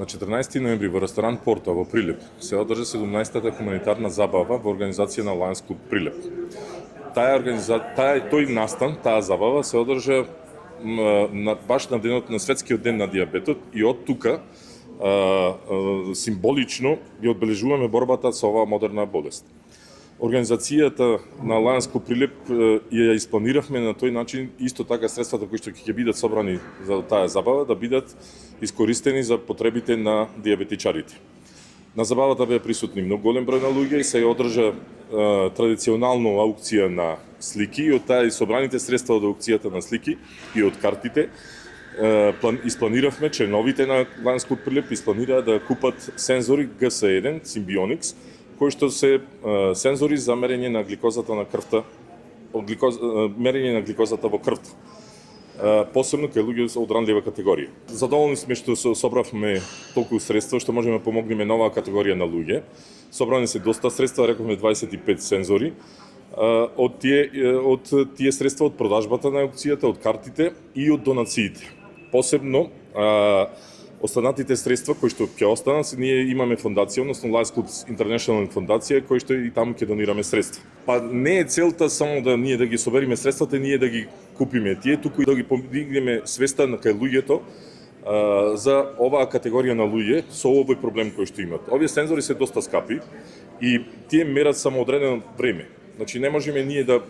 На 14 ноември во ресторан Порто во Прилеп се одржа 17-та хуманитарна забава во организација на Lions Club Прилеп. Тој настан, таа забава се одржа баш на денот на светскиот ден на дијабетот и од тука символично ја одбележуваме борбата со оваа модерна болест. Организацијата на Lions Club Прилеп ја испланиравме на тој начин исто така средствата кои што ќе бидат собрани за таа забава да бидат искористени за потребите на дијабетичарите. На забавата беа присутни многу голем број на луѓе и се одржа традиционално аукција на слики и од таа и собраните средства од аукцијата на слики и од картите испланиравме членовите на Lions Club Прилеп испланираа да купат сензори GS1 Symbionics кои што се сензори за мерење на гликозата на крвта, мерење на гликозата во крвта. Посебно кај луѓе од ранлива категорија. Задоволни сме што собравме толку средства што можеме да помогнеме на оваа категорија на луѓе. Собрани се доста средства, рековме 25 сензори. Од тие средства од продажбата на аукцијата, од картите и од донациите. Посебно останатите средства кои што ќе останат, ние имаме фондација, односно Lions Club International фондација, кој што и таму ќе донираме средства. Па не е целта само да ние да ги собериме средствата, ние да ги купиме тие, туку и да ги подигнеме свеста на кај луѓето за оваа категорија на луѓе со овој проблем кој што имат. Овие сензори се доста скапи и тие мерат само одредено време. Значи не можеме ние да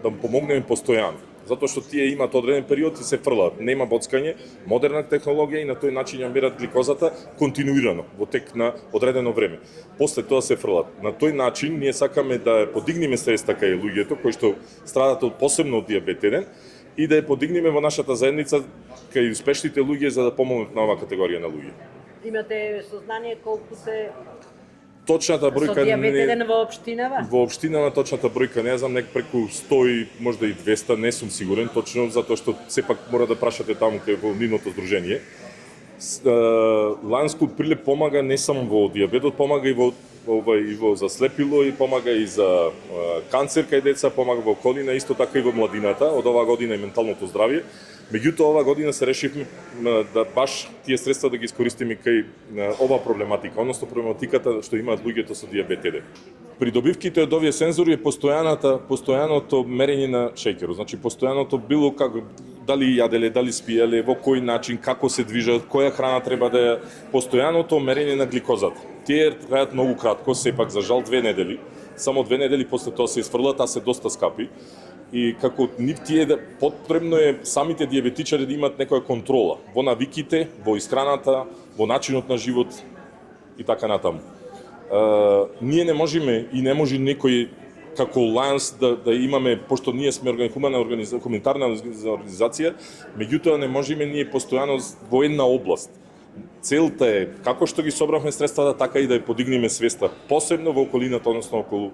помогнеме постојано. Затоа што тие имаат одреден период и се фрлаат. Нема боцкање, модерна технологија и на тој начин ја мерат гликозата континуирано во тек на одредено време. После тоа се фрлаат. На тој начин ние сакаме да ја подигнеме свеста кај луѓето кои што страдат од посебно од дијабет 1 и да ја подигнеме во нашата заедница кај успешните луѓе за да помогнат на оваа категорија на луѓе. Имате сознание колку се точната бројка со дијабет 1 во општинава? Во општинава точната бројка не знам, нек преку 100 можда и 200, не сум сигурен точно затоа што сепак мора да прашате таму кај во нивното здружение. Lions Club Прилеп помага не само во дијабетот, помага и во заслепило и помага и за канцер кај деца, помага во околина, исто така и во младината, од оваа година и менталното здравје. Меѓутоа, оваа година се решивме да баш тие средства да ги искористиме кај оваа проблематика, односно проблематиката што имаат луѓето со дијабет 1. Придобивките од овие сензори е постојаното мерење на шеќерот, значи постојаното било како дали јаделе, дали спиеле, во кој начин, како се движат, која храна треба да е, постојаното мерење на гликозата. Тие трајат многу кратко, сепак за жал 2 недели, само 2 недели после тоа се изфрлат, а се доста скапи. И како нив тие потребно е самите дијабетичари да имаат некоја контрола во навиките, во исхраната, во начинот на живот и така натаму. Ние не можеме и не може некој како Lions да имаме, пошто ние сме хуманитарна организација, меѓутоа не можеме ние постојано во една област. Целта е како што ги собравме средствата, така и да ја подигнеме свеста, посебно во околината, односно околу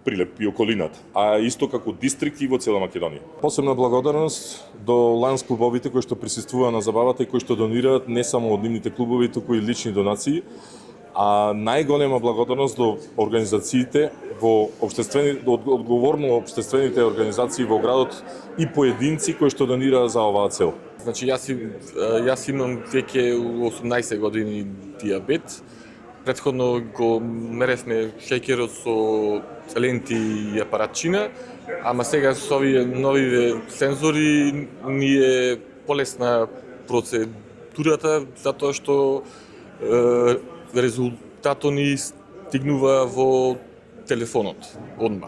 Прилеп и околината, а исто како дистрикт и во цела Македонија. Посебна благодарност до Lions клубовите кои што присуствуваа на забавата и кои што донираат не само од нивните клубови, туку и лични донации, а најголема благодарност до организациите во одговорно општествените организации во градот и поединци кои што донираат за оваа цел. Значи јас имам веќе 18 години дијабет. Претходно го меревме шеќерот со ленти и апаратчина, ама сега со овие нови сензори ни е полесна процедурата затоа што резултатот ни стигнува во телефонот одма.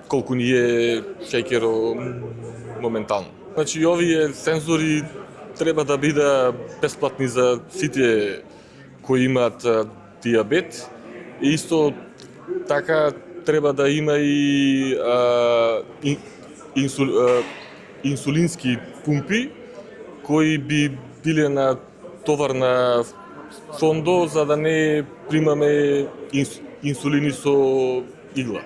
Колку ни е шеќерот моментално. Значи овие сензори треба да бидат бесплатни за сите кои имаат дијабет и исто така треба да има и инсулински пумпи кои би биле на товар на фондо за да не примаме инсулини со игла.